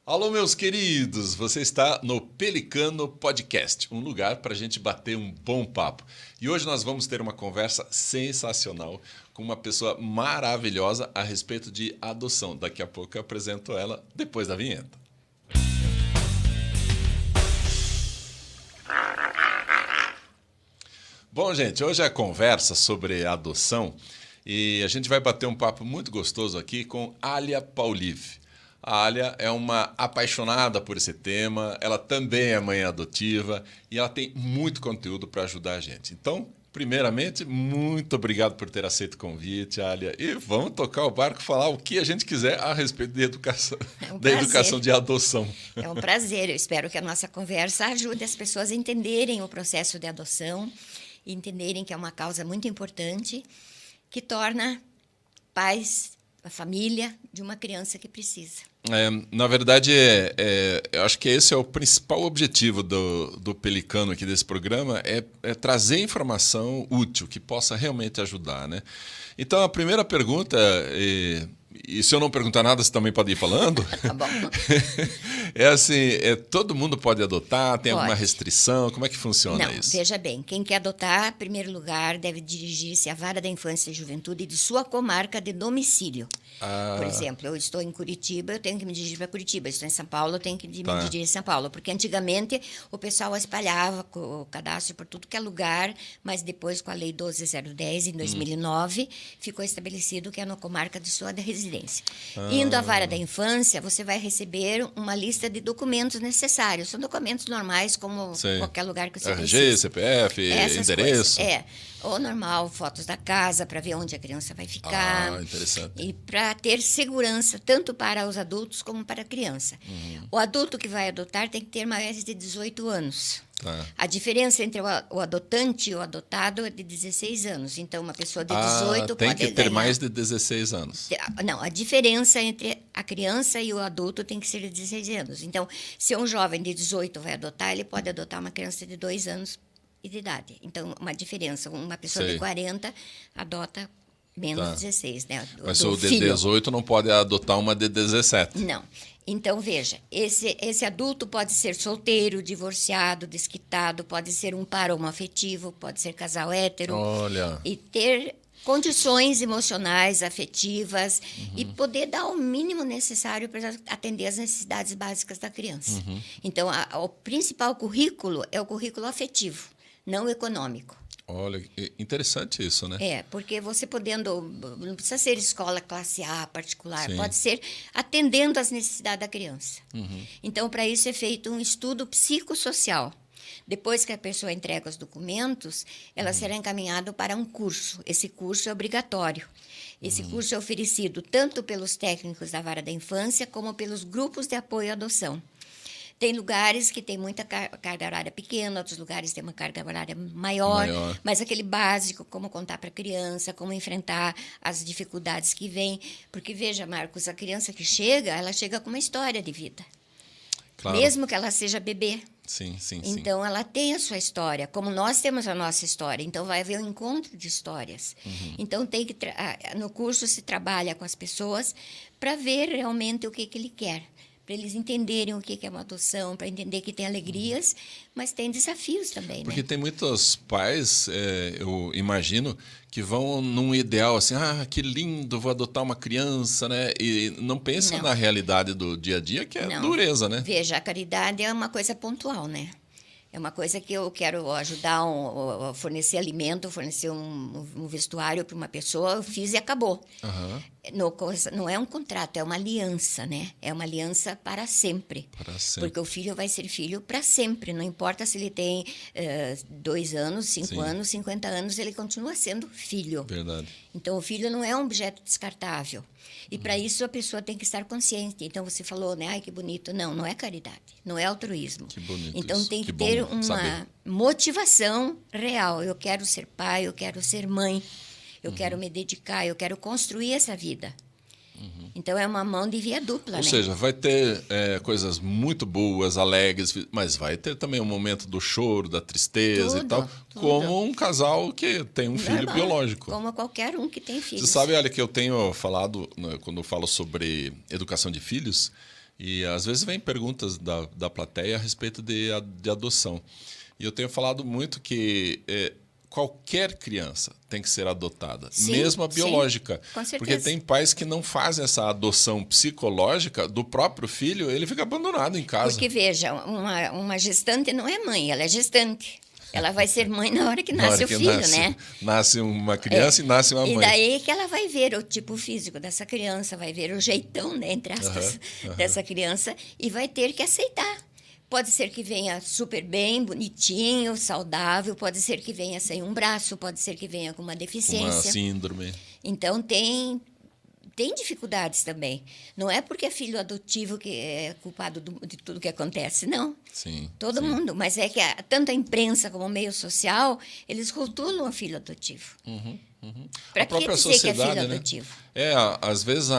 Alô, meus queridos! Você está no Pelicano Podcast, um lugar para a gente bater um bom papo. E hoje nós vamos ter uma conversa sensacional com uma pessoa maravilhosa a respeito de adoção. Daqui a pouco eu apresento ela depois da vinheta. Bom, gente, hoje é a conversa sobre adoção e a gente vai bater um papo muito gostoso aqui com Alia Paulive. A Alia é uma apaixonada por esse tema, ela também é mãe adotiva e ela tem muito conteúdo para ajudar a gente. Então, primeiramente, muito obrigado por ter aceito o convite, Alia. E vamos tocar o barco, falar o que a gente quiser a respeito de educação, da educação de adoção. É um prazer. Eu espero que a nossa conversa ajude as pessoas a entenderem o processo de adoção, e entenderem que é uma causa muito importante que torna pais, a família de uma criança que precisa. Na verdade, eu acho que esse é o principal objetivo do Pelicano aqui desse programa, é trazer informação útil, que possa realmente ajudar, né? Então, a primeira pergunta, e se eu não perguntar nada, você também pode ir falando? Tá bom. É assim, todo mundo pode adotar? Tem alguma Pode. restrição? Como é que funciona Não, isso? veja bem, quem quer adotar, em primeiro lugar, deve dirigir-se à Vara da Infância e Juventude de sua comarca de domicílio. Por exemplo, eu estou em Curitiba, eu tenho que me dirigir para Curitiba. Estou em São Paulo, eu tenho que me dirigir a São Paulo. Porque antigamente o pessoal espalhava o cadastro por tudo que é lugar, mas depois, com a Lei 12.010, em 2009, ficou estabelecido que é na comarca de sua residência. Indo à Vara da Infância, você vai receber uma lista de documentos necessários. São documentos normais, como qualquer lugar que você RG, precise. CPF, Essas endereço. coisas. Ou normal, fotos da casa, para ver onde a criança vai ficar. Interessante. E para ter segurança, tanto para os adultos como para a criança. O adulto que vai adotar tem que ter mais de 18 anos. A diferença entre o adotante e o adotado é de 16 anos. Então, uma pessoa de 18 tem pode que ter ganhar. mais de 16 anos. Não, a diferença entre a criança e o adulto tem que ser de 16 anos. Então, se um jovem de 18 vai adotar, ele pode adotar uma criança de 2 anos de idade. Então, uma diferença. Uma pessoa de 40 adota menos 16, né? Mas o de 18 não pode adotar uma de 17. Não. Então, veja, esse adulto pode ser solteiro, divorciado, desquitado, pode ser um par homoafetivo, pode ser casal hétero. Olha. E ter condições emocionais, afetivas e poder dar o mínimo necessário para atender as necessidades básicas da criança. Então, o principal currículo é o currículo afetivo, não econômico. Olha, interessante isso, né? Porque você podendo, não precisa ser escola classe A particular, pode ser atendendo às necessidades da criança. Então, para isso é feito um estudo psicossocial. Depois que a pessoa entrega os documentos, ela será encaminhada para um curso. Esse curso é obrigatório. Esse curso é oferecido tanto pelos técnicos da Vara da Infância como pelos grupos de apoio à adoção. Tem lugares que tem muita carga horária pequena, outros lugares tem uma carga horária maior, mas aquele básico, como contar para a criança, como enfrentar as dificuldades que vêm. Porque, veja, Marcos, a criança que chega, ela chega com uma história de vida. Claro. Mesmo que ela seja bebê. Sim. Então, ela tem a sua história, como nós temos a nossa história. Então, vai haver um encontro de histórias. Então, no curso se trabalha com as pessoas para ver realmente o que ele quer. Para eles entenderem o que é uma adoção, para entender que tem alegrias, mas tem desafios também, Porque né? tem muitos pais, eu imagino, que vão num ideal assim, que lindo, vou adotar uma criança, né? E não pensam na realidade do dia a dia, que é dureza, né? Veja, a caridade é uma coisa pontual, né? É uma coisa que eu quero ajudar a fornecer alimento, fornecer um vestuário para uma pessoa, eu fiz e acabou. Não é um contrato, é uma aliança, né? É uma aliança para sempre. Para sempre. Porque o filho vai ser filho para sempre. Não importa se ele tem 2 anos, 5 anos, 50 anos, ele continua sendo filho. Verdade. Então, o filho não é um objeto descartável. E, para isso, a pessoa tem que estar consciente. Então, você falou, né? Ai, que bonito. Não é caridade. Não é altruísmo. Que bonito então, isso. tem que bom ter uma saber. motivação real. Eu quero ser pai, eu quero ser mãe. Eu quero me dedicar, eu quero construir essa vida. Então, é uma mão de via dupla, Ou né? seja, vai ter coisas muito boas, alegres, mas vai ter também um momento do choro, da tristeza e tal, como um casal que tem um filho biológico. Como qualquer um que tem filhos. Você sabe, olha, que eu tenho falado, quando eu falo sobre educação de filhos, E às vezes vem perguntas da plateia a respeito de adoção. E eu tenho falado muito que qualquer criança tem que ser adotada, Sim, mesmo a biológica. com certeza. Porque tem pais que não fazem essa adoção psicológica do próprio filho, ele fica abandonado em casa. Porque, veja, uma gestante não é mãe, ela é gestante. Ela vai ser mãe na hora que nasce o filho, né? Nasce uma criança e nasce uma mãe. E daí que ela vai ver o tipo físico dessa criança, vai ver o jeitão, né, entre aspas, dessa criança e vai ter que aceitar. Pode ser que venha super bem, bonitinho, saudável, pode ser que venha sem um braço, pode ser que venha com uma deficiência. Uma síndrome. Então, tem dificuldades também. Não é porque é filho adotivo que é culpado de tudo que acontece, não. Sim. Todo mundo. Mas é que tanto a imprensa como o meio social, eles rotulam o filho adotivo. Para que dizer que é filho adotivo? Às vezes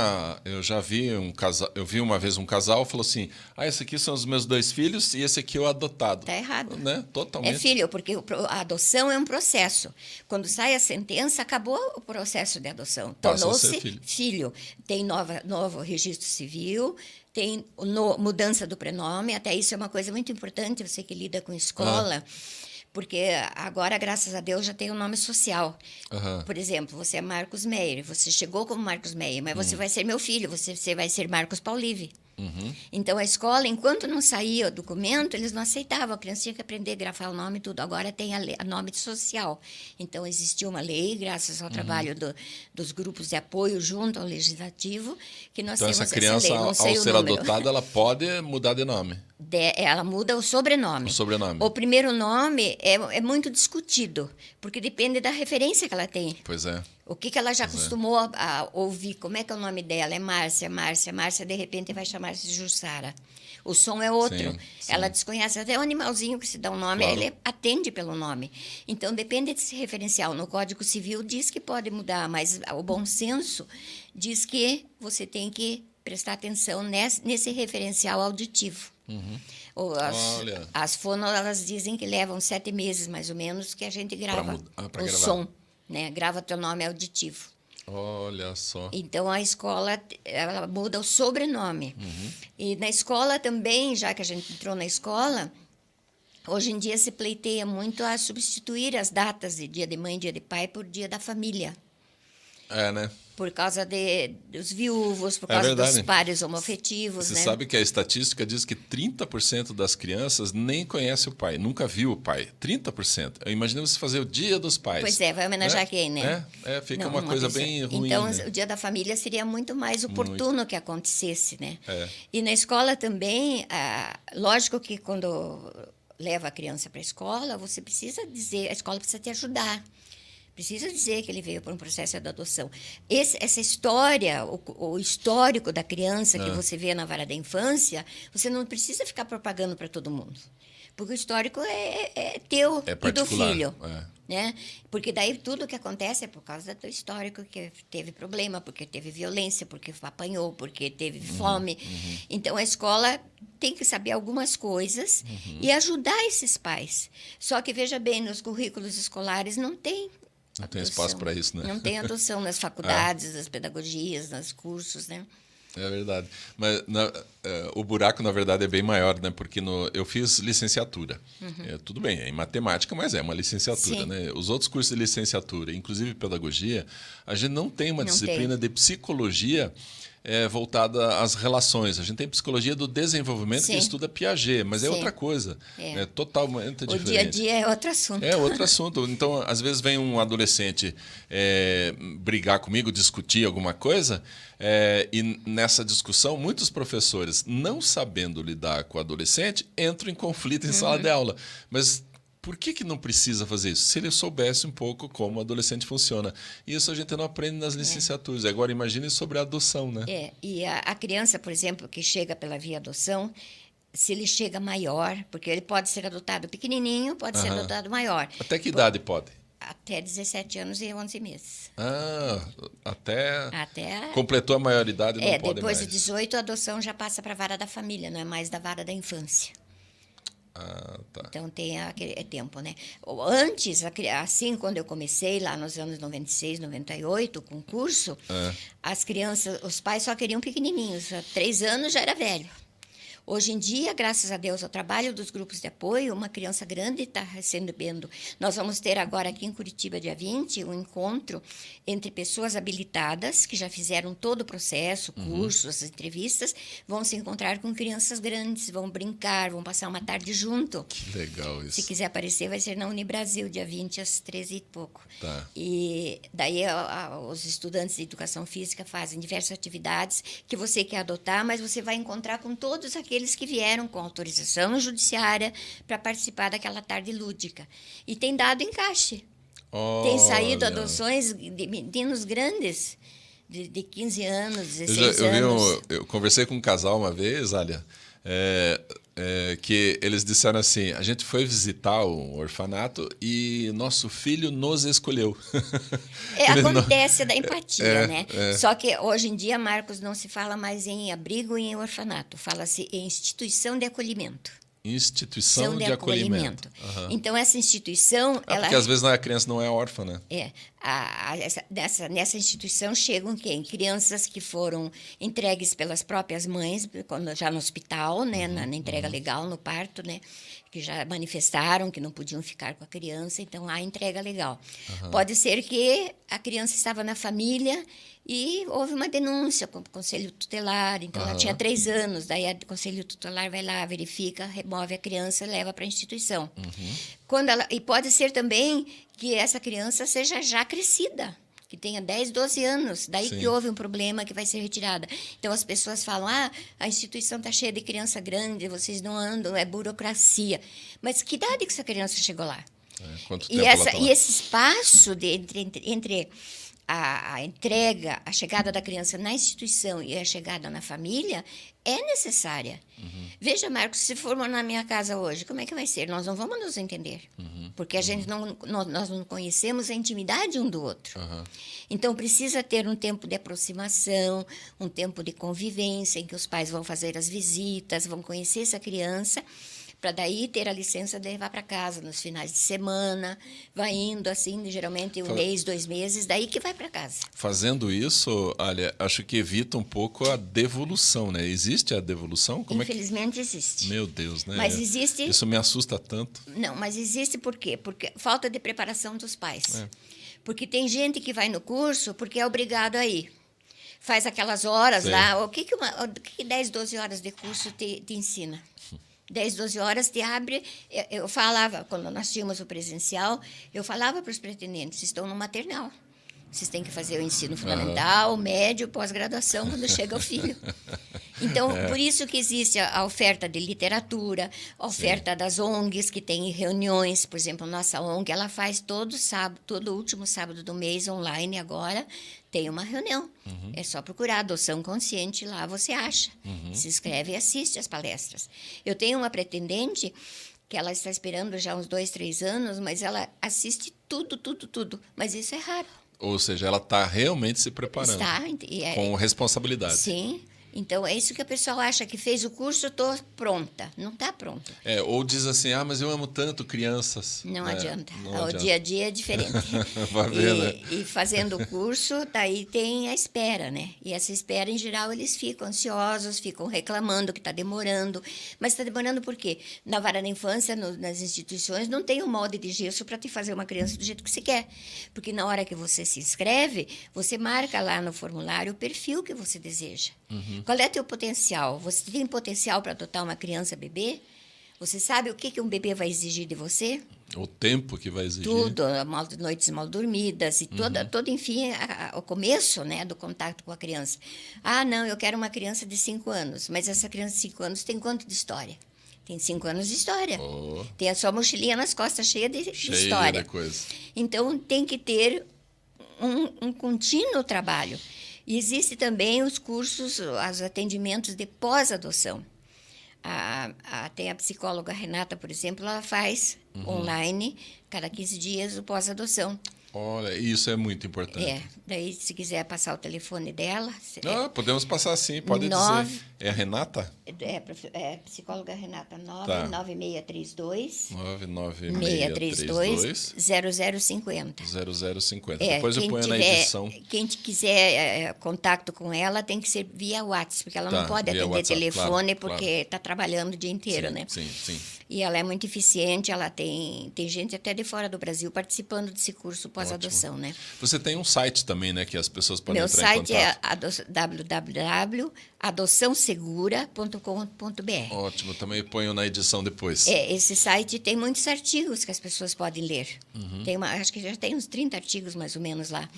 eu já vi um casal, eu vi uma vez um casal falou assim: esse aqui são os meus 2 filhos e esse aqui é o adotado. Está errado. Né? Totalmente. É filho, porque a adoção é um processo. Quando sai a sentença, acabou o processo de adoção. Tornou-se filho. Tem novo registro civil, tem mudança do prenome, até isso é uma coisa muito importante, você que lida com escola. Porque agora, graças a Deus, já tem o nome social. Por exemplo, você é Marcos Meyer, você chegou como Marcos Meyer, mas você vai ser meu filho, você vai ser Marcos Paulive. Então, a escola, enquanto não saía o documento, eles não aceitavam. A criança tinha que aprender a grafar o nome e tudo. Agora tem a nome social. Então, existiu uma lei, graças ao trabalho dos grupos de apoio junto ao Legislativo, que nós temos essa criança, lei. Não sei ao ser adotada, ela pode mudar de nome. Ela muda o sobrenome. O primeiro nome é muito discutido, porque depende da referência que ela tem. Pois é. O que ela já acostumou a ouvir? Como é que é o nome dela? É Márcia. Márcia, de repente, vai chamar-se Jussara. O som é outro. Sim. Ela desconhece até o animalzinho que se dá um nome, ele atende pelo nome. Então, depende desse referencial. No Código Civil diz que pode mudar, mas o bom senso diz que você tem que prestar atenção nesse referencial auditivo. As fono, elas dizem que levam 7 meses, mais ou menos, que a gente grava o som. Né? Grava teu nome auditivo. Olha só. Então, a escola ela muda o sobrenome. E na escola também, já que a gente entrou na escola, hoje em dia se pleiteia muito a substituir as datas de dia de mãe e dia de pai por dia da família. Né? Por causa dos viúvos, por causa dos pares homoafetivos. Você sabe que a estatística diz que 30% das crianças nem conhece o pai, nunca viu o pai. 30%. Eu imagino você fazer o Dia dos Pais. Pois é, vai homenagear quem, né? Fica uma coisa bem ruim. Então, né? O Dia da Família seria muito mais oportuno que acontecesse, né? E na escola também, lógico que quando leva a criança para a escola, você precisa dizer, a escola precisa te ajudar. Precisa dizer que ele veio por um processo de adoção. Essa história, o histórico da criança que você vê na vara da infância, você não precisa ficar propagando para todo mundo. Porque o histórico é teu e do filho. Né? Porque daí tudo que acontece é por causa do teu histórico, que teve problema, porque teve violência, porque apanhou, porque teve fome. Então, a escola tem que saber algumas coisas e ajudar esses pais. Só que, veja bem, nos currículos escolares não tem Não tem espaço para isso, né? Não tem adoção nas faculdades, nas pedagogias, nos cursos, né? É verdade. Mas o buraco, na verdade, é bem maior, né? Porque eu fiz licenciatura. Tudo bem, é em matemática, mas é uma licenciatura, né? Os outros cursos de licenciatura, inclusive pedagogia, a gente não tem uma disciplina de psicologia voltada às relações. A gente tem psicologia do desenvolvimento que estuda Piaget, mas é outra coisa. É totalmente diferente. O dia a dia é outro assunto. É outro assunto. Então, às vezes vem um adolescente brigar comigo, discutir alguma coisa, e nessa discussão, muitos professores, não sabendo lidar com o adolescente, entram em conflito em sala de aula. Mas por que não precisa fazer isso? Se ele soubesse um pouco como o adolescente funciona. Isso a gente não aprende nas licenciaturas. Agora, imagine sobre a adoção, né? E a criança, por exemplo, que chega pela via adoção, se ele chega maior, porque ele pode ser adotado pequenininho, pode ser adotado maior. Até que idade pode? Até 17 anos e 11 meses. Até completou a maioridade, não pode mais. Depois de 18, a adoção já passa para a vara da família, não é mais da vara da infância. Tá. Então, tem aquele tempo, né? Antes, assim, quando eu comecei, lá nos anos 96, 98, com curso, as crianças, os pais só queriam pequenininhos. 3 anos já era velho. Hoje em dia, graças a Deus, ao trabalho dos grupos de apoio, uma criança grande está recebendo. Nós vamos ter agora aqui em Curitiba, dia 20, um encontro entre pessoas habilitadas, que já fizeram todo o processo, cursos, as entrevistas, vão se encontrar com crianças grandes, vão brincar, vão passar uma tarde junto. Que legal isso. Se quiser aparecer, vai ser na Unibrasil, dia 20, às 13 e pouco. Tá. E daí os estudantes de educação física fazem diversas atividades que você quer adotar, mas você vai encontrar com todos aqueles que vieram com autorização judiciária para participar daquela tarde lúdica. E tem dado encaixe. Tem saído adoções de meninos grandes, de 15 anos, 16 anos. Eu conversei com um casal uma vez, Alia, que eles disseram assim, a gente foi visitar um orfanato e nosso filho nos escolheu. Acontece da empatia, né? Só que hoje em dia, Marcos, não se fala mais em abrigo e em orfanato, fala-se em instituição de acolhimento. Instituição de acolhimento. Uhum. Então, essa instituição... Porque às vezes a criança não é órfã, né? Nessa instituição chegam quem? Crianças que foram entregues pelas próprias mães, já no hospital, né? Na entrega legal, no parto, né? Que já manifestaram que não podiam ficar com a criança, então há entrega legal. Pode ser que a criança estava na família e houve uma denúncia com o Conselho Tutelar, então ela tinha 3 anos, daí o Conselho Tutelar vai lá, verifica, remove a criança e leva para a instituição. E pode ser também que essa criança seja já crescida, que tenha 10, 12 anos, daí que houve um problema que vai ser retirada. Então, as pessoas falam, a instituição está cheia de criança grande, vocês não andam, é burocracia. Mas que idade que essa criança chegou lá? Quanto tempo ela tá lá? E esse espaço entre a entrega, a chegada da criança na instituição e a chegada na família é necessária. Veja, Marcos, se formos na minha casa hoje, como é que vai ser? Nós não vamos nos entender, porque nós não conhecemos a intimidade um do outro. Então, precisa ter um tempo de aproximação, um tempo de convivência, em que os pais vão fazer as visitas, vão conhecer essa criança, para daí ter a licença de levar para casa nos finais de semana, vai indo assim, geralmente 1 mês, 2 meses, daí que vai para casa. Fazendo isso, Alia, acho que evita um pouco a devolução, né? Existe a devolução? Infelizmente existe. Meu Deus, né? Mas existe... Isso me assusta tanto. Não, mas existe por quê? Porque falta de preparação dos pais. Porque tem gente que vai no curso porque é obrigado a ir. Faz aquelas horas lá. O que 10, 12 horas de curso te ensina? 10, 12 horas te abre. Eu falava, quando nós tínhamos o presencial, eu falava para os pretendentes, estão no maternal. Vocês têm que fazer o ensino fundamental, médio, pós-graduação, quando chega o filho. Então, por isso que existe a oferta de literatura, a oferta das ONGs, que tem reuniões. Por exemplo, nossa ONG, ela faz todo último sábado do mês, online agora, tem uma reunião. É só procurar Adoção Consciente, lá você acha. Se inscreve e assiste as palestras. Eu tenho uma pretendente que ela está esperando já uns 2, 3 anos, mas ela assiste tudo. Mas isso é raro. Ou seja, ela está realmente se preparando. Está. Com responsabilidade. Sim. Então, é isso que a pessoa acha, que fez o curso, estou pronta. Não está pronta. Ou diz assim, mas eu amo tanto crianças. Não adianta. O dia a dia é diferente. Vai ver, né? E fazendo o curso, daí tem a espera, né? E essa espera, em geral, eles ficam ansiosos, ficam reclamando que está demorando. Mas está demorando por quê? Na vara da infância, nas instituições, não tem um molde de gesso para te fazer uma criança do jeito que você quer. Porque na hora que você se inscreve, você marca lá no formulário o perfil que você deseja. Qual é o teu potencial? Você tem potencial para adotar uma criança bebê? Você sabe o que um bebê vai exigir de você? O tempo que vai exigir. Tudo, noites mal dormidas e todo, enfim, o começo, né, do contato com a criança. Não, eu quero uma criança de 5 anos, mas essa criança de 5 anos tem quanto de história? Tem 5 anos de história. Tem a sua mochilinha nas costas cheia de história. De coisa. Então, tem que ter um contínuo trabalho. E existem também os cursos, os atendimentos de pós-adoção. Tem a psicóloga Renata, por exemplo, ela faz online, cada 15 dias, o pós-adoção. Olha, isso é muito importante. Daí se quiser passar o telefone dela... Podemos passar sim, pode dizer. É a Renata? É psicóloga Renata, Tá. 99632 99632 0050. 0050. Depois eu ponho na edição. Quem quiser contato com ela tem que ser via WhatsApp, porque ela não pode atender WhatsApp, telefone, claro, porque está trabalhando o dia inteiro, sim, né? Sim. E ela é muito eficiente, ela tem gente até de fora do Brasil participando desse curso pós-adoção, né? Você tem um site também, né, que as pessoas podem Meu entrar em site é contato. www.adoçãosegura.com.br. Ótimo, também ponho na edição depois. Esse site tem muitos artigos que as pessoas podem ler. Acho que já tem uns 30 artigos, mais ou menos, lá.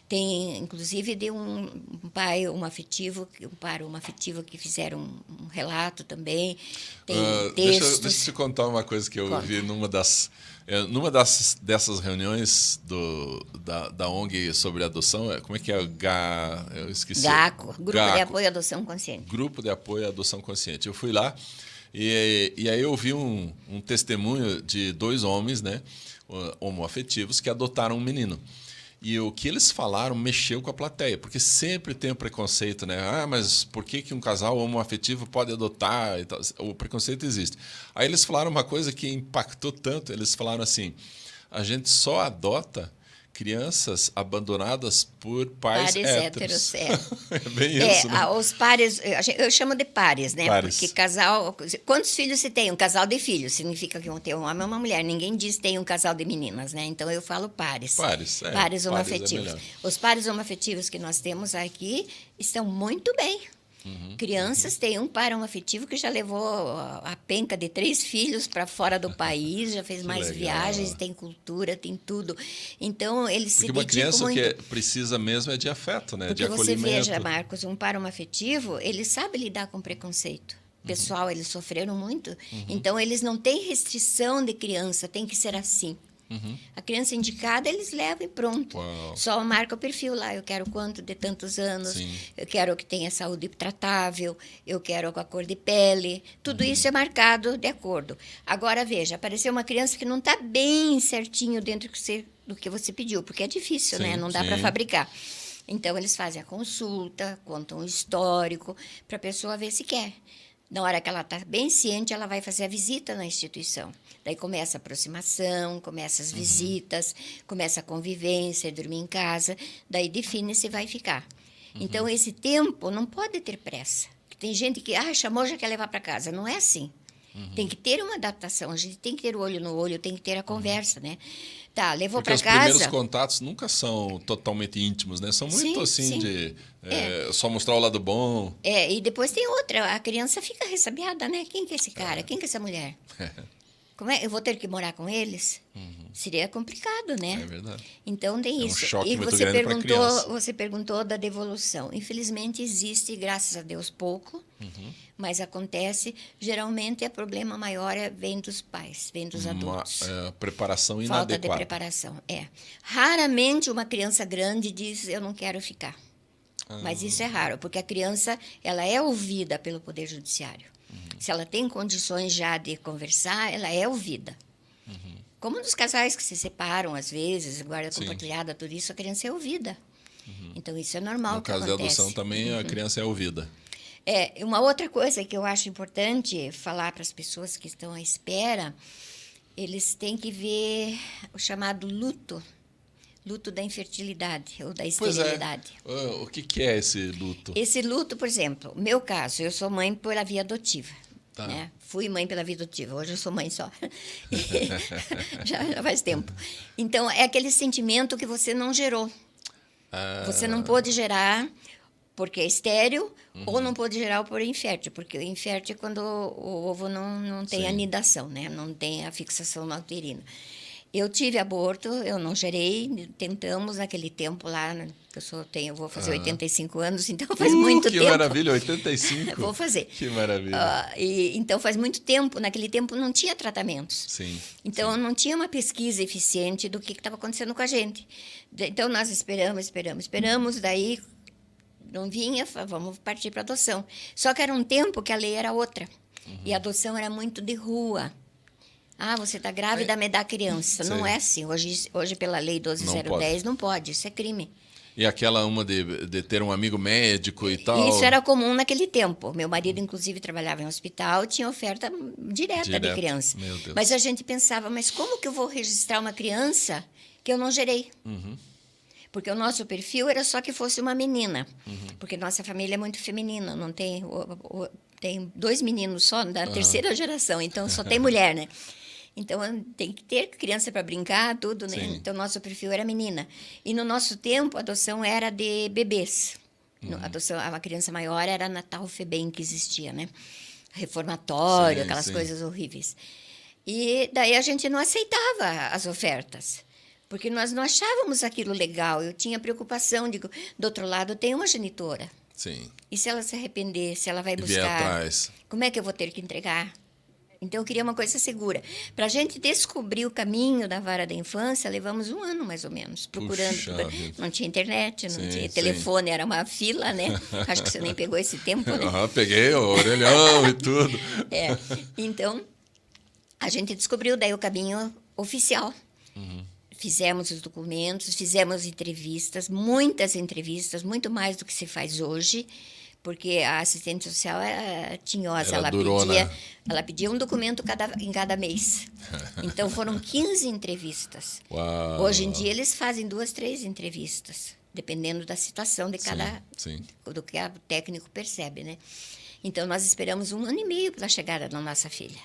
Tem, inclusive, de um pai homoafetivo que fizeram um relato também. Tem textos. Deixa eu te contar uma coisa que eu vi numa dessas reuniões da ONG sobre adoção. Como é que é? Eu esqueci. GACO, Grupo de Apoio à Adoção Consciente. Grupo de Apoio à Adoção Consciente. Eu fui lá e aí eu vi um testemunho de 2 homens, né, homoafetivos, que adotaram um menino. E o que eles falaram mexeu com a plateia, porque sempre tem o preconceito, né? Mas por que um casal homoafetivo pode adotar? E tal? O preconceito existe. Aí eles falaram uma coisa que impactou tanto. Eles falaram assim, a gente só adota crianças abandonadas por pais héteros. É bem isso, né? Os pares, eu chamo de pares, né? Pares. Porque casal... Quantos filhos se tem? Um casal de filhos. Significa que tem um homem e uma mulher. Ninguém diz que tem um casal de meninas, né? Então, eu falo pares. Pares homoafetivos. Os pares homoafetivos que nós temos aqui estão muito bem. Crianças, tem um par homoafetivo que já levou a penca de 3 filhos para fora do país, já fez mais viagens, tem cultura, tem tudo. Então, eles se dedicam muito. Porque uma criança que precisa mesmo é de afeto, né? Porque de acolhimento. Você veja, Marcos, um par homoafetivo, ele sabe lidar com preconceito. Pessoal, eles sofreram muito. Então, eles não têm restrição de criança, tem que ser assim. A criança indicada, eles levam e pronto. Uau. Só marca o perfil lá. Eu quero quanto de tantos anos. Sim. Eu quero que tenha saúde tratável. Eu quero com a cor de pele. Tudo isso é marcado de acordo. Agora, veja, apareceu uma criança que não está bem certinho dentro do que você pediu, porque é difícil, né? Não dá para fabricar. Então, eles fazem a consulta, contam o histórico, para a pessoa ver se quer. Na hora que ela está bem ciente, ela vai fazer a visita na instituição. Daí começa a aproximação, começa as visitas, começa a convivência, dormir em casa. Daí define se vai ficar. Então, esse tempo não pode ter pressa. Tem gente que chamou, já quer levar para casa. Não é assim. Tem que ter uma adaptação. A gente tem que ter o olho no olho, tem que ter a conversa, né? Tá, levou para casa... Porque os primeiros contatos nunca são totalmente íntimos, né? São muito de só mostrar o lado bom. E depois tem outra. A criança fica ressabiada, né? Quem que é esse cara? Quem que é essa mulher? Como é? Eu vou ter que morar com eles? Seria complicado, né? É verdade. Então tem isso. Um choque e muito grande para a criança. Você perguntou da devolução. Infelizmente existe, graças a Deus, pouco, mas acontece. Geralmente o problema maior vem dos pais, vem dos adultos. Preparação inadequada. Falta de preparação, Raramente uma criança grande diz, eu não quero ficar. Mas isso é raro, porque a criança ela é ouvida pelo Poder Judiciário. Se ela tem condições já de conversar, ela é ouvida. Como dos casais que se separam, às vezes, guarda compartilhada, tudo isso, a criança é ouvida. Então, isso é normal que acontece. No caso da adoção também, a criança é ouvida. Uma outra coisa que eu acho importante falar para as pessoas que estão à espera, eles têm que ver o chamado luto da infertilidade ou da esterilidade. O que é esse luto? Esse luto, por exemplo, meu caso, eu sou mãe pela via adotiva. Tá. Né? Fui mãe pela via adotiva, hoje eu sou mãe só. já faz tempo. Então, é aquele sentimento que você não gerou. Você não pôde gerar porque é estéril ou não pôde gerar por infértil, porque o infértil é quando o ovo não tem anidação, né? Não tem a fixação na uterina. Eu tive aborto, eu não gerei, tentamos naquele tempo lá, que eu vou fazer 85 anos, então faz muito tempo. Que maravilha, 85? Vou fazer. Que maravilha. Então faz muito tempo, naquele tempo não tinha tratamentos. Sim. Então não tinha uma pesquisa eficiente do que estava acontecendo com a gente. Então nós esperamos, daí não vinha, vamos partir para adoção. Só que era um tempo que a lei era outra, e a adoção era muito de rua. Ah, você está grávida, me dá a criança. Sim. Não é assim. Hoje pela lei 12.010, não pode. Isso é crime. E aquela uma de ter um amigo médico e tal? Isso era comum naquele tempo. Meu marido, inclusive, trabalhava em hospital, tinha oferta direta de criança. Meu Deus. Mas a gente pensava, mas como que eu vou registrar uma criança que eu não gerei? Porque o nosso perfil era só que fosse uma menina. Porque nossa família é muito feminina, não tem... Tem 2 meninos só da terceira geração, então só tem mulher, né? Então, tem que ter criança para brincar, tudo, né? Sim. Então, nosso perfil era menina. E no nosso tempo, a adoção era de bebês. A adoção, a criança maior era Natal Febem, que existia, né? Reformatório, Sim, aquelas sim. coisas horríveis. E daí a gente não aceitava as ofertas, porque nós não achávamos aquilo legal. Eu tinha preocupação, digo, do outro lado tem uma genitora. Sim. E se ela se arrepender, se ela vai E vier buscar, atrás. como é que eu vou ter que entregar? Então, eu queria uma coisa segura. Para a gente descobrir o caminho da vara da infância, levamos 1 ano, mais ou menos, procurando. Puxa vida. Não tinha internet, não Sim, tinha sim. telefone, era uma fila, né? Acho que você nem pegou esse tempo, né? Peguei o orelhão e tudo. É. Então, a gente descobriu daí o caminho oficial. Fizemos os documentos, fizemos entrevistas, muitas entrevistas, muito mais do que se faz hoje, porque a assistente social era tinhosa, Era durona. ela pedia um documento em cada mês. Então, foram 15 entrevistas. Uau. Hoje em dia, eles fazem 2, 3 entrevistas, dependendo da situação de cada... Sim. do que o técnico percebe, né? Então, nós esperamos 1 ano e meio pela chegada da nossa filha.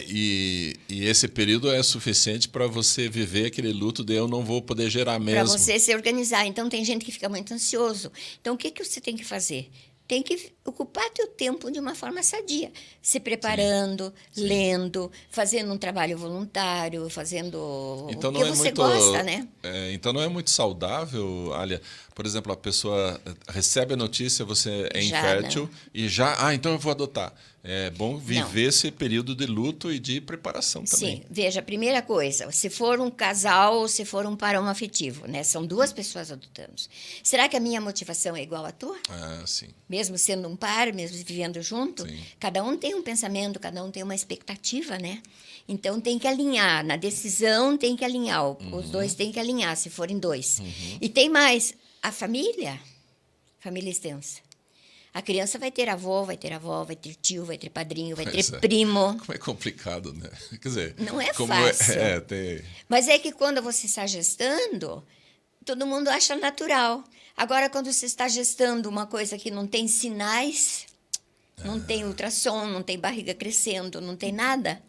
E esse período é suficiente para você viver aquele luto de eu não vou poder gerar Para mesmo. você se organizar. Então, tem gente que fica muito ansioso. Então, o que você tem que fazer? Tem que ocupar teu tempo de uma forma sadia. Se preparando, lendo, fazendo um trabalho voluntário, fazendo Então o que não é você muito, gosta, né? Então não é muito saudável, Alia. Por exemplo, a pessoa recebe a notícia, você é Já, infértil não. e já, então eu vou adotar. É bom viver esse período de luto e de preparação também. Sim, veja, a primeira coisa, se for um casal ou se for um parão afetivo, né? São 2 pessoas adotando. Será que a minha motivação é igual à tua? Ah, sim. Mesmo sendo um par, mesmo vivendo junto, Sim. cada um tem um pensamento, cada um tem uma expectativa, né? Então, tem que alinhar. Na decisão, tem que alinhar. Os 2 têm que alinhar, se forem 2. E tem mais. A família extensa. A criança vai ter avó, vai ter tio, vai ter padrinho, vai ter primo. Como é complicado, né? Quer dizer... Não é como fácil. Tem... Mas é que quando você está gestando, todo mundo acha natural. Agora, quando você está gestando uma coisa que não tem sinais, não tem ultrassom, não tem barriga crescendo, não tem nada,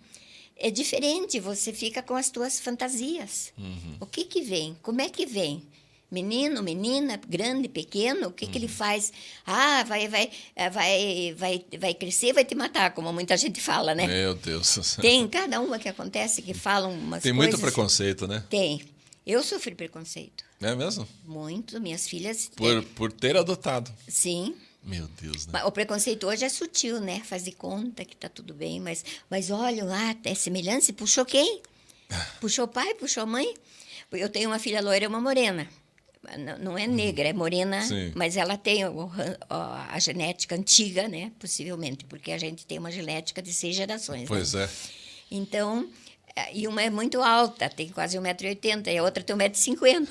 é diferente. Você fica com as tuas fantasias. O que vem? Como é que vem? Menino, menina, grande, pequeno, o que ele faz? Ah, vai crescer, vai te matar, como muita gente fala, né? Meu Deus. Tem cada uma que acontece que falam umas Tem coisas... muito preconceito, né? Tem. Eu sofri preconceito. É mesmo? Muito. Minhas filhas... Por ter adotado. Sim. Meu Deus, né? Mas o preconceito hoje é sutil, né? Faz de conta que está tudo bem, mas olha, é semelhante. Puxou quem? Puxou o pai, puxou a mãe? Eu tenho uma filha loira e uma morena. Não é negra, é morena, Sim. mas ela tem a genética antiga, né? Possivelmente, porque a gente tem uma genética de 6 gerações. Pois né? é. Então, e uma é muito alta, tem quase 1,80 m, e a outra tem 1,50 m.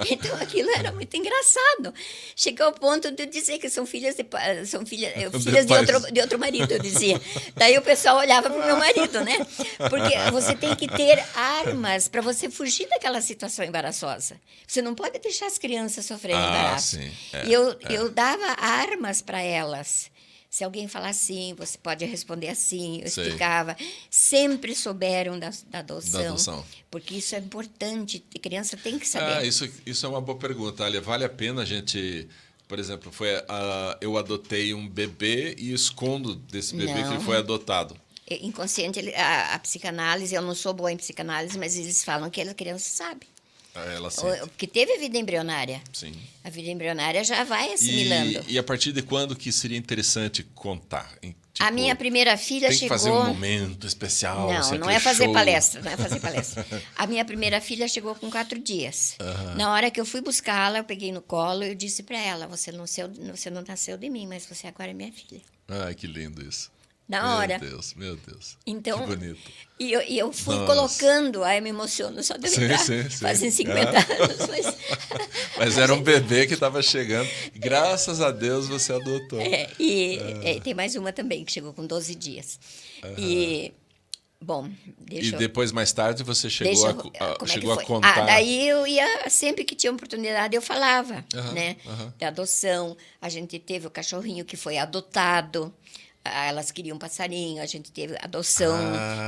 Então, aquilo era muito engraçado. Chegou ao ponto de eu dizer que são filhas de outro marido, eu dizia. Daí o pessoal olhava para o meu marido, né? Porque você tem que ter armas para você fugir daquela situação embaraçosa. Você não pode deixar as crianças sofrerem embaraço. Sim. E eu dava armas para elas. Se alguém falar assim, você pode responder assim. Eu explicava. Sempre souberam da adoção. Porque isso é importante. A criança tem que saber. Isso é uma boa pergunta, Alia. Vale a pena a gente... Por exemplo, eu adotei um bebê e escondo desse bebê que ele foi adotado. Inconsciente, a psicanálise, eu não sou boa em psicanálise, mas eles falam que a criança sabe. Ela Porque teve vida embrionária. Sim. A vida embrionária já vai assimilando. E a partir de quando que seria interessante contar? Tipo, a minha primeira filha tem chegou... Tem que fazer um momento especial. Não é fazer palestra, não é fazer palestra. A minha primeira filha chegou com 4 dias. Na hora que eu fui buscá-la, eu peguei no colo e eu disse para ela, você não nasceu de mim, mas você agora é minha filha. Ai, que lindo isso. Na hora. Meu Deus. Então, que bonito. E eu fui Nossa. colocando, aí eu me emociono só de lembrar. Fazem 50 anos, mas... Mas era um bebê que estava chegando. Graças a Deus você adotou. Tem mais uma também, que chegou com 12 dias. E, bom, E depois, mais tarde, você chegou a foi? contar... Daí eu ia, sempre que tinha oportunidade, eu falava, né? Da adoção. A gente teve o cachorrinho que foi adotado. Elas queriam passarinho, a gente teve adoção.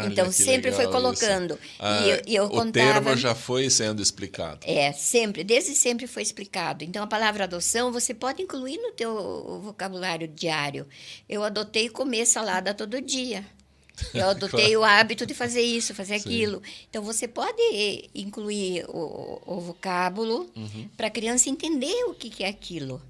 Então, sempre foi colocando. E eu contava... O termo já foi sendo explicado. Desde sempre foi explicado. Então, a palavra adoção você pode incluir no teu vocabulário diário. Eu adotei comer salada todo dia. Eu adotei Claro. o hábito de fazer isso, fazer Sim. aquilo. Então, você pode incluir o vocábulo para a criança entender o que é aquilo.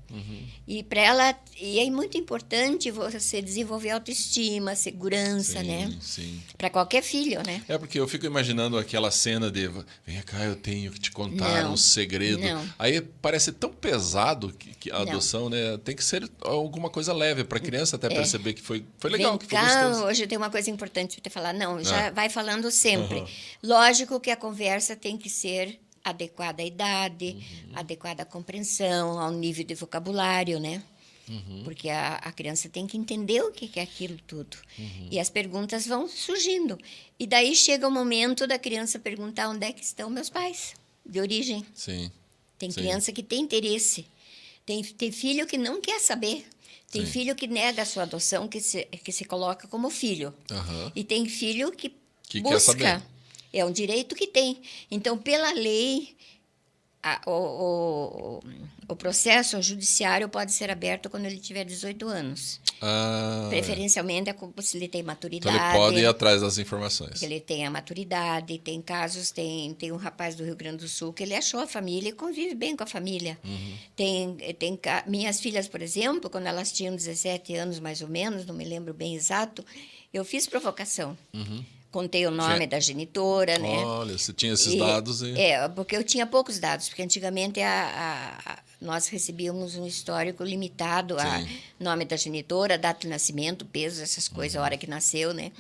E para ela, e é muito importante você desenvolver autoestima, segurança, Sim, né? sim. Para qualquer filho, né? Porque eu fico imaginando aquela cena de vem cá, eu tenho que te contar um segredo. Não. Aí parece tão pesado que a adoção, né? Tem que ser alguma coisa leve para a criança até perceber que foi legal, Vem que foi cá, gostoso. hoje tem uma coisa importante para te falar. Não, já vai falando sempre. Lógico que a conversa tem que ser adequada à idade, adequada à compreensão, ao nível de vocabulário, né? Porque a criança tem que entender o que é aquilo tudo. E as perguntas vão surgindo. E daí chega o momento da criança perguntar onde é que estão meus pais, de origem. Sim. Tem criança que tem interesse. Tem filho que não quer saber. Tem filho que nega a sua adoção, que se coloca como filho. E tem filho que busca. Quer saber. É um direito que tem. Então, pela lei, o processo judiciário pode ser aberto quando ele tiver 18 anos. Preferencialmente, se ele tem maturidade. Então ele pode ir atrás das informações. Ele tem a maturidade, tem casos, tem um rapaz do Rio Grande do Sul que ele achou a família e convive bem com a família. Minhas filhas, por exemplo, quando elas tinham 17 anos mais ou menos, não me lembro bem exato, eu fiz provocação. Contei o nome da genitora, né? Olha, você tinha esses dados. Porque eu tinha poucos dados, porque antigamente nós recebíamos um histórico limitado a nome da genitora, data de nascimento, peso, essas coisas, a hora que nasceu, né?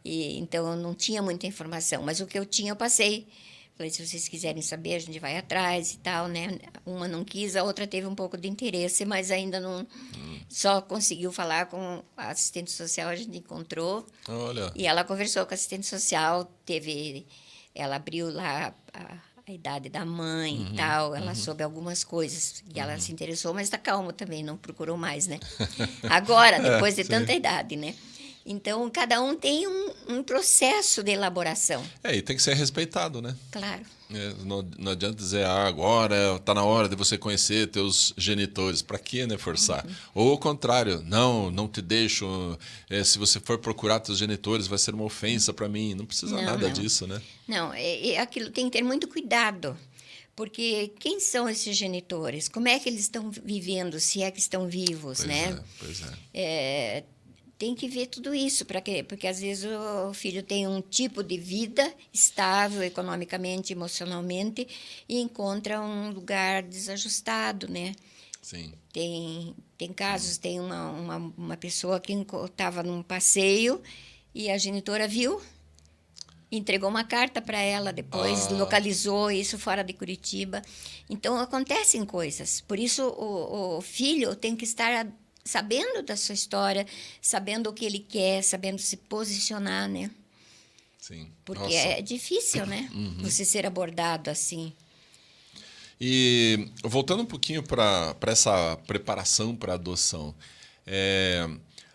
Então, eu não tinha muita informação, mas o que eu tinha, eu passei. Falei, se vocês quiserem saber, a gente vai atrás e tal, né? Uma não quis, a outra teve um pouco de interesse, mas ainda não... Só conseguiu falar com a assistente social, a gente encontrou. Olha. E ela conversou com a assistente social, ela abriu lá a idade da mãe e tal, ela soube algumas coisas e ela se interessou, mas está calmo também, não procurou mais, né? Agora, depois de tanta idade, né? Então, cada um tem um processo de elaboração. E tem que ser respeitado, né? Claro. Não adianta dizer, agora está na hora de você conhecer teus genitores. Para quê, né, forçar? Ou ao contrário, não te deixo. Se você for procurar teus genitores, vai ser uma ofensa para mim. Não precisa nada disso, né? Não, aquilo tem que ter muito cuidado. Porque quem são esses genitores? Como é que eles estão vivendo, se é que estão vivos, né? Pois é. Tem que ver tudo isso, porque às vezes o filho tem um tipo de vida estável economicamente, emocionalmente, e encontra um lugar desajustado, né? Sim. Tem casos, tem uma pessoa que estava num passeio e a genitora viu, entregou uma carta para ela, depois localizou isso fora de Curitiba. Então, acontecem coisas. Por isso, o filho tem que estar sabendo da sua história, sabendo o que ele quer, sabendo se posicionar, né? Sim. Porque é difícil, né? Você ser abordado assim. E voltando um pouquinho para essa preparação para a adoção,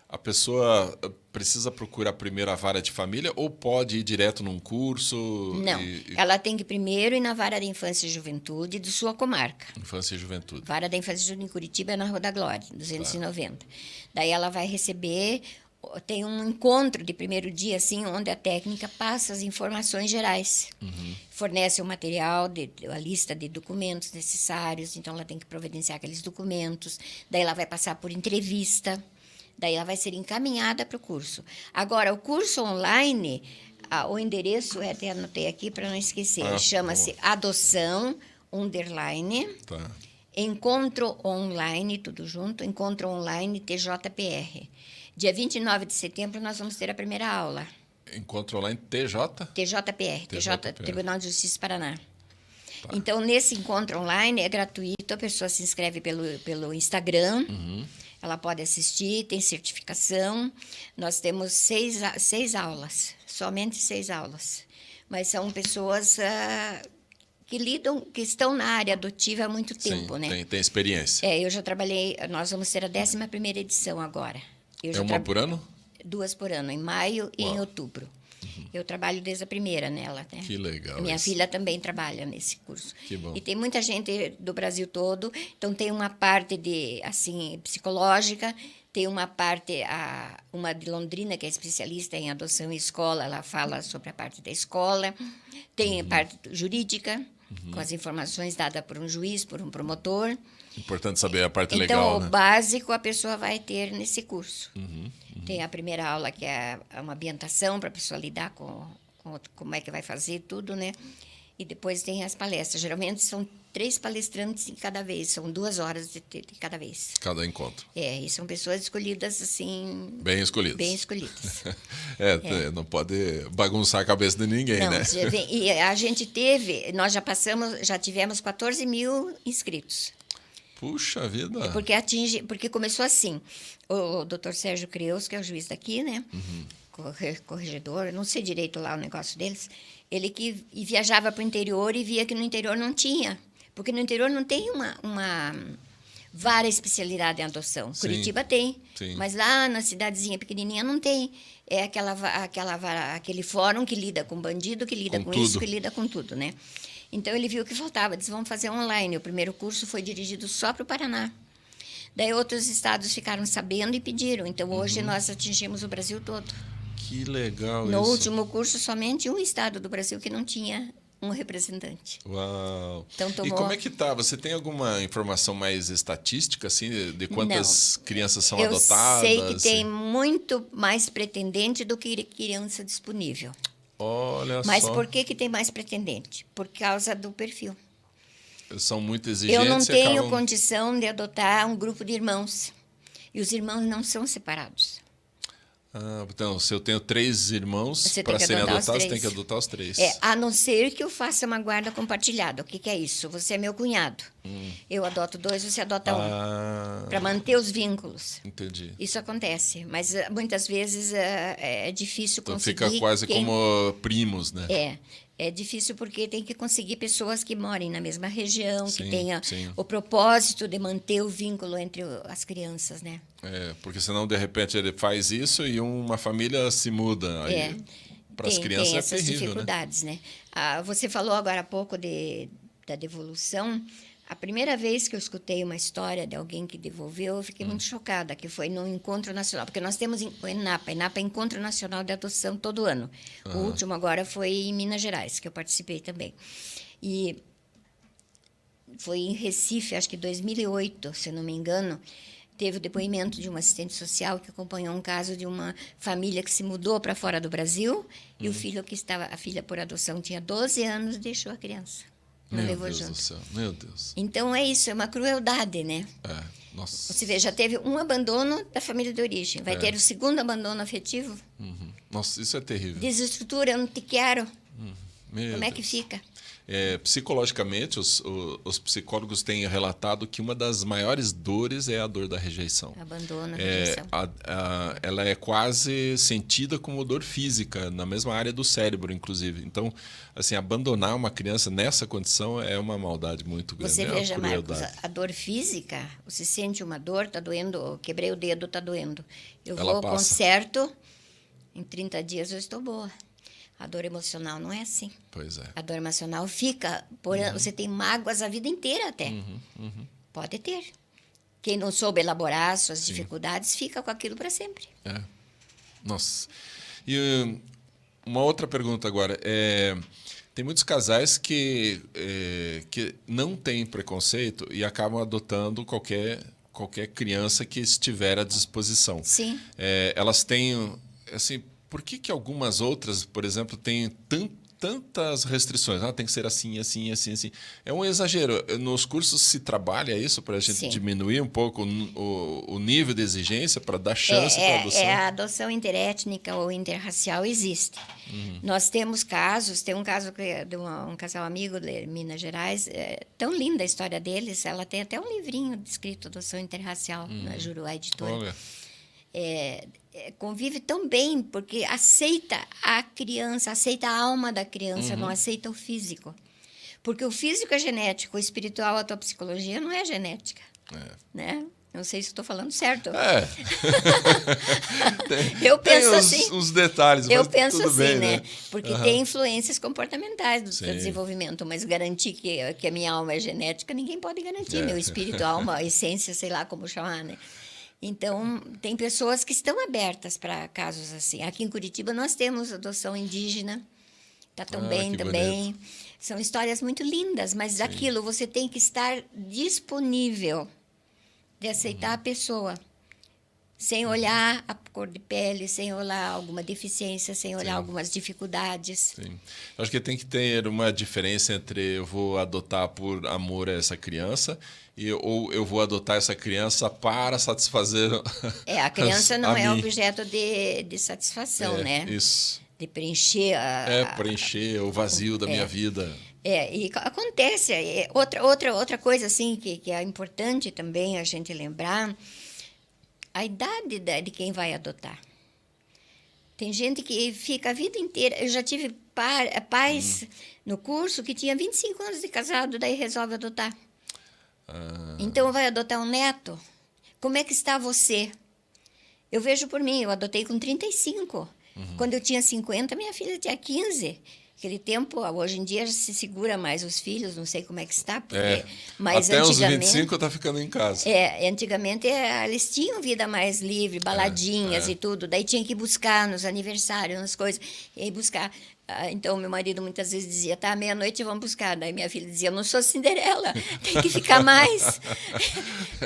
a pessoa precisa procurar primeiro a vara de família ou pode ir direto num curso? Não, ela tem que primeiro ir na vara da infância e juventude de sua comarca. Infância e juventude. Vara da infância e juventude em Curitiba é na Rua da Glória, 290. Daí ela vai receber, tem um encontro de primeiro dia, assim, onde a técnica passa as informações gerais. Fornece o material, a lista de documentos necessários, então ela tem que providenciar aqueles documentos. Daí ela vai passar por entrevista. Daí ela vai ser encaminhada para o curso. Agora, o curso online, o endereço, até anotei aqui para não esquecer, chama-se Adoção, Encontro Online, tudo junto, Encontro Online TJPR. Dia 29 de setembro, nós vamos ter a primeira aula. Encontro lá em TJ? TJPR, Tribunal de Justiça do Paraná. Tá. Então, nesse encontro online é gratuito, a pessoa se inscreve pelo Instagram, ela pode assistir, tem certificação. Nós temos seis aulas, somente 6 aulas. Mas são pessoas que estão na área adotiva há muito tempo, Sim, né? Tem experiência. Eu já trabalhei, nós vamos ter a 11ª edição agora. É uma por ano? 2 por ano, em maio e em outubro. Eu trabalho desde a primeira nela, né? Que legal. Minha filha também trabalha nesse curso. Que bom. E tem muita gente do Brasil todo, então tem uma parte de assim psicológica, tem uma parte uma de Londrina que é especialista em adoção e escola, ela fala sobre a parte da escola. Tem a parte jurídica, com as informações dadas por um juiz, por um promotor. Importante saber a parte então, legal, né? O básico a pessoa vai ter nesse curso. Tem a primeira aula, que é uma ambientação para a pessoa lidar com como é que vai fazer tudo, né? E depois tem as palestras. Geralmente são 3 palestrantes em cada vez, são 2 horas de cada vez. Cada encontro. E são pessoas escolhidas assim... Bem escolhidas. Bem escolhidas. Não pode bagunçar a cabeça de ninguém, não, né? E a gente nós já tivemos 14 mil inscritos. Puxa vida! Porque começou assim. O doutor Sérgio Creus, que é o juiz daqui, né? Corregedor, não sei direito lá o negócio deles. Ele que viajava para o interior e via que no interior não tinha. Porque no interior não tem uma vara especialidade em adoção. Sim. Curitiba tem, Sim. mas lá na cidadezinha pequenininha não tem. É aquele fórum que lida com bandido, que lida com isso, que lida com tudo, né? Então, ele viu que faltava, disse, vamos fazer online. O primeiro curso foi dirigido só para o Paraná. Daí, outros estados ficaram sabendo e pediram. Então, hoje, nós atingimos o Brasil todo. Que legal isso. No último curso, somente um estado do Brasil que não tinha um representante. Uau! Então, E como é que tá? Você tem alguma informação mais estatística, assim, de quantas crianças são adotadas? Eu sei que tem muito mais pretendente do que criança disponível. Olha Mas só. por que tem mais pretendente? Por causa do perfil. São muito exigentes. Eu não tenho condição de adotar um grupo de irmãos. E os irmãos não são separados. Então, se eu tenho 3 irmãos, para serem adotados, tem que adotar os 3. A não ser que eu faça uma guarda compartilhada. O que é isso? Você é meu cunhado. Eu adoto 2, você adota 1. Para manter os vínculos. Entendi. Isso acontece. Mas muitas vezes é difícil conseguir. Então fica quase como primos, né? É difícil porque tem que conseguir pessoas que morem na mesma região, Sim, que tenham sim. o propósito de manter o vínculo entre as crianças, né? Porque senão, de repente, ele faz isso e uma família se muda. Aí, para as crianças tem é essas terrível, dificuldades, né? Você falou agora há pouco da devolução. A primeira vez que eu escutei uma história de alguém que devolveu, eu fiquei muito chocada, que foi no Encontro Nacional. Porque nós temos o ENAPA. ENAPA é Encontro Nacional de Adoção todo ano. O último agora foi em Minas Gerais, que eu participei também. E foi em Recife, acho que 2008, se eu não me engano, teve o depoimento de uma assistente social que acompanhou um caso de uma família que se mudou para fora do Brasil e a filha por adoção tinha 12 anos e deixou a criança. Não levou junto. Meu Deus do céu, meu Deus. Então, é isso, é uma crueldade, né? Nossa. Você vê, já teve um abandono da família de origem. Vai ter o segundo abandono afetivo. Nossa, isso é terrível. Desestrutura, eu não te quero. Como é que fica? Psicologicamente, os psicólogos têm relatado que uma das maiores dores é a dor da rejeição. Abandono, rejeição. Ela é quase sentida como dor física, na mesma área do cérebro, inclusive. Então, assim, abandonar uma criança nessa condição é uma maldade muito grande. Você veja, Marcos, a dor física, você sente uma dor, está doendo, quebrei o dedo, está doendo. Eu vou, conserto, em 30 dias eu estou boa. A dor emocional não é assim. Pois é. A dor emocional fica... Você tem mágoas a vida inteira até. Pode ter. Quem não soube elaborar suas dificuldades fica com aquilo para sempre. Nossa. E uma outra pergunta agora. Tem muitos casais que não têm preconceito e acabam adotando qualquer criança que estiver à disposição. Sim. Elas têm... Assim, por que algumas outras, por exemplo, têm tantas restrições. Tem que ser assim, assim, assim, assim. É um exagero. Nos cursos se trabalha isso para a gente Sim. diminuir um pouco o nível de exigência para dar chance para a adoção? A adoção interétnica ou interracial existe. Nós temos casos, tem um caso de um casal amigo de Minas Gerais, tão linda a história deles, ela tem até um livrinho escrito Adoção Interracial, na Juruá Editora. Olha. Convive tão bem, porque aceita a criança, aceita a alma da criança, não aceita o físico. Porque o físico é genético, o espiritual, a tua psicologia não é genética. Né? Não sei se estou falando certo. Eu penso tem assim. Uns detalhes, eu mas penso tudo assim, bem, né? Porque tem influências comportamentais do Sim. desenvolvimento, mas garantir que a minha alma é genética, ninguém pode garantir. Meu espírito, alma, essência, sei lá como chamar, né? Então, tem pessoas que estão abertas para casos assim. Aqui em Curitiba nós temos adoção indígena, está tão bem também. Bonito. São histórias muito lindas, mas aquilo você tem que estar disponível de aceitar a pessoa, sem olhar a cor de pele, sem olhar alguma deficiência, sem olhar algumas dificuldades. Sim. Eu acho que tem que ter uma diferença entre eu vou adotar por amor a essa criança ou eu vou adotar essa criança para satisfazer a criança não é objeto de satisfação, né? Isso. De preencher preencher o vazio da minha vida. E acontece. Outra coisa assim que é importante também a gente lembrar, a idade de quem vai adotar. Tem gente que fica a vida inteira... Eu já tive pais no curso que tinha 25 anos de casado, daí resolve adotar. Então vai adotar um neto. Como é que está você? Eu vejo por mim, eu adotei com 35. Quando eu tinha 50, minha filha tinha 15. Aquele tempo, hoje em dia, se segura mais os filhos, não sei como é que está. Mas até os 25 está ficando em casa. Antigamente eles tinham vida mais livre, baladinhas e tudo. Daí tinha que buscar nos aniversários, nas coisas. E aí buscar. Então, meu marido muitas vezes dizia, meia-noite vamos buscar. Daí minha filha dizia, eu não sou Cinderela, tem que ficar mais.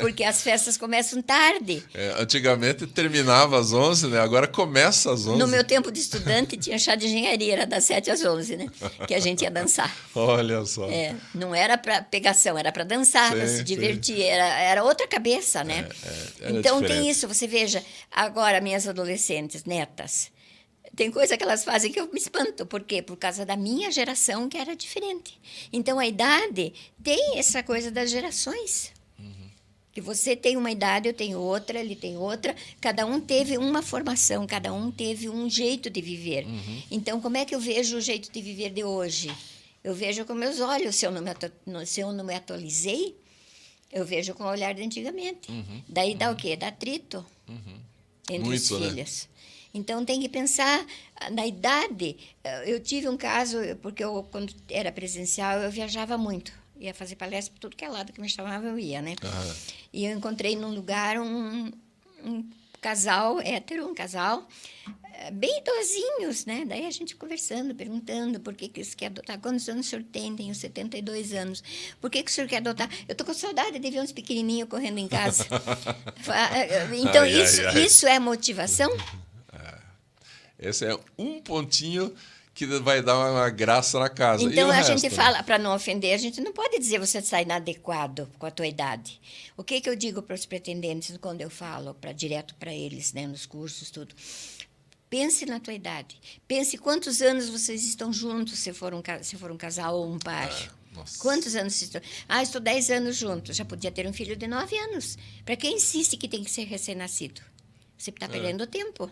Porque as festas começam tarde. Antigamente terminava às 11, né? Agora começa às 11. No meu tempo de estudante, tinha chá de engenharia, era das 7 às 11, né? Que a gente ia dançar. Olha só. Não era para pegação, era para dançar, para se divertir. Era outra cabeça, né? Então, diferente. Tem isso. Você veja, agora minhas adolescentes, netas, tem coisa que elas fazem que eu me espanto. Por quê? Por causa da minha geração, que era diferente. Então, a idade tem essa coisa das gerações. Que você tem uma idade, eu tenho outra, ele tem outra. Cada um teve uma formação, cada um teve um jeito de viver. Então, como é que eu vejo o jeito de viver de hoje? Eu vejo com meus olhos. Se eu não me atualizei, eu vejo com o olhar de antigamente. Daí dá o quê? Dá atrito entre os filhos. Né? Então, tem que pensar na idade. Eu tive um caso, porque quando era presencial, eu viajava muito. Ia fazer palestra por tudo que é lado que me chamava, eu ia, né? E eu encontrei num lugar um casal hétero, bem idosinhos, né? Daí a gente conversando, perguntando por que eles querem adotar. Quantos anos o senhor tem? Tenho 72 anos. Por que o senhor quer adotar? Eu estou com saudade de ver uns pequenininhos correndo em casa. Então, isso é motivação? Esse é um pontinho que vai dar uma graça na casa. Então, a gente fala, para não ofender, a gente não pode dizer você está inadequado com a tua idade. O que eu digo para os pretendentes quando eu falo direto para eles, né, nos cursos, tudo? Pense na tua idade. Pense quantos anos vocês estão juntos, se for um casal ou um par. Quantos anos vocês estão? Estou 10 anos juntos. Já podia ter um filho de 9 anos. Para quem insiste que tem que ser recém-nascido? Você está perdendo tempo.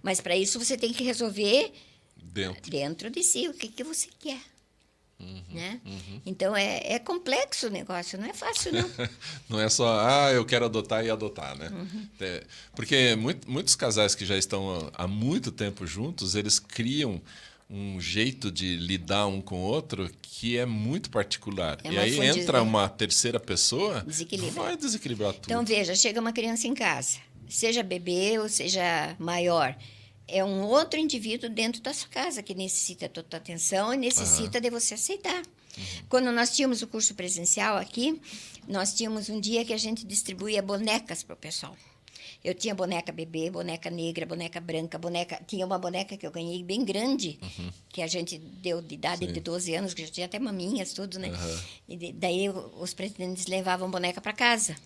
Mas, para isso, você tem que resolver dentro de si o que você quer. Né? Então, é complexo o negócio, não é fácil, não. Não é só, eu quero adotar e adotar, né? Porque muitos casais que já estão há muito tempo juntos, eles criam um jeito de lidar um com o outro que é muito particular. E aí entra uma terceira pessoa, vai desequilibrar tudo. Então, veja, chega uma criança em casa, seja bebê ou seja maior, é um outro indivíduo dentro da sua casa que necessita da tua atenção e necessita de você aceitar. Quando nós tínhamos o curso presencial aqui, nós tínhamos um dia que a gente distribuía bonecas para o pessoal. Eu tinha boneca bebê, boneca negra, boneca branca, tinha uma boneca que eu ganhei bem grande, que a gente deu de idade de 12 anos, que já tinha até maminhas, tudo, né? E daí os pretendentes levavam boneca para casa.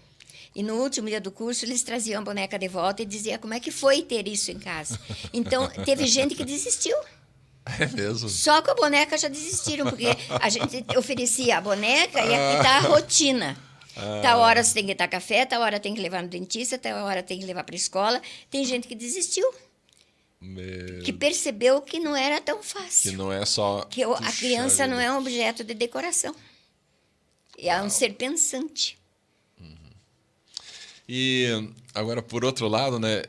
E no último dia do curso, eles traziam a boneca de volta e diziam como é que foi ter isso em casa. Então, teve gente que desistiu. É mesmo? Só com a boneca já desistiram, porque a gente oferecia a boneca e aqui está a rotina. Tal hora você tem que dar café, tal hora tem que levar no dentista, tal hora tem que levar para a escola. Tem gente que desistiu, que percebeu que não era tão fácil. Que não é só... Que a criança não é um objeto de decoração. É um ser pensante. E agora, por outro lado, né,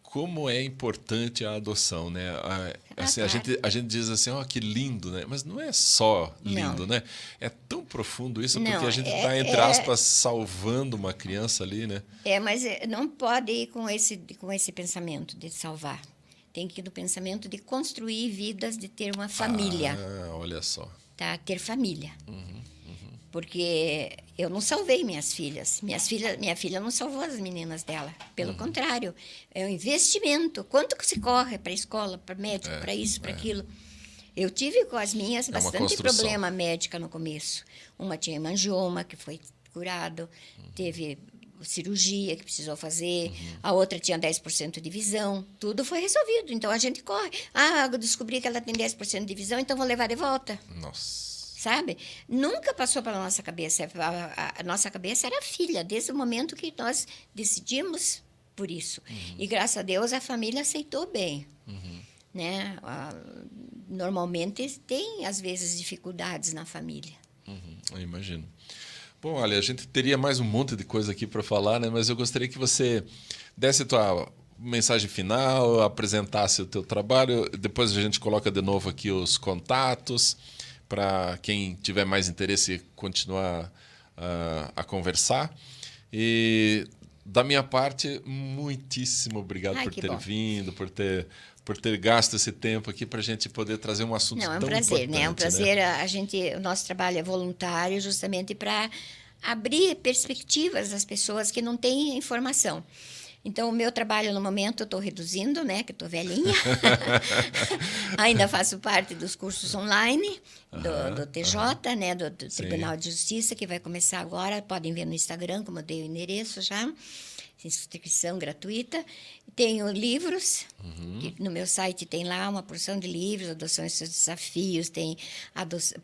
como é importante a adoção, né? Assim, claro. a gente diz assim, ó, que lindo, né? Mas não é só lindo, né? É tão profundo isso, porque a gente está, entre aspas, salvando uma criança ali, né? Mas não pode ir com esse pensamento de salvar. Tem que ir do pensamento de construir vidas, de ter uma família. Olha só. Tá? Ter família. Porque eu não salvei minhas filhas. Minha filha não salvou as meninas dela. Pelo contrário, é um investimento. Quanto que se corre para a escola, para médico, para isso, para aquilo? Eu tive com as minhas bastante problema médica no começo. Uma tinha hemangioma, que foi curado. Teve cirurgia que precisou fazer. A outra tinha 10% de visão. Tudo foi resolvido. Então, a gente corre. Eu descobri que ela tem 10% de visão, então vou levar de volta. Nossa. Sabe? Nunca passou pela nossa cabeça. A nossa cabeça era filha, desde o momento que nós decidimos por isso. E, graças a Deus, a família aceitou bem. Né? Normalmente, tem, às vezes, dificuldades na família. Eu imagino. Bom, olha, a gente teria mais um monte de coisa aqui para falar, né? Mas eu gostaria que você desse a tua mensagem final, apresentasse o teu trabalho. Depois a gente coloca de novo aqui os contatos, para quem tiver mais interesse continuar a conversar. E, da minha parte, muitíssimo obrigado por ter vindo, por ter gasto esse tempo aqui para a gente poder trazer um assunto tão importante. Não, é um prazer, né? É um prazer. O nosso trabalho é voluntário justamente para abrir perspectivas às pessoas que não têm informação. Então, o meu trabalho, no momento, eu estou reduzindo, né? Que estou velhinha. Ainda faço parte dos cursos online do TJ, né? Do Tribunal de Justiça, que vai começar agora. Podem ver no Instagram, como eu dei o endereço já. Inscrição gratuita. Tenho livros, que no meu site tem lá uma porção de livros, Adoção e seus Desafios, tem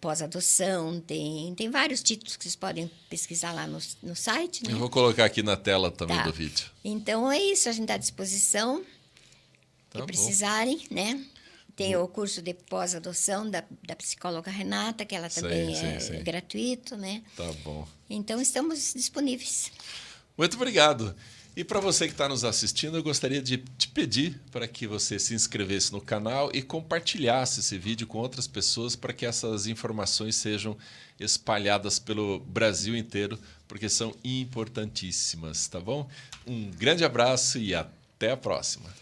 pós-adoção, tem vários títulos que vocês podem pesquisar lá no site. Né? Eu vou colocar aqui na tela também do vídeo. Então, é isso, a gente está à disposição, se precisarem, né? Tem o curso de pós-adoção da psicóloga Renata, que ela também é gratuito, né? Tá bom. Então, estamos disponíveis. Muito obrigado. E para você que está nos assistindo, eu gostaria de te pedir para que você se inscrevesse no canal e compartilhasse esse vídeo com outras pessoas para que essas informações sejam espalhadas pelo Brasil inteiro, porque são importantíssimas, tá bom? Um grande abraço e até a próxima.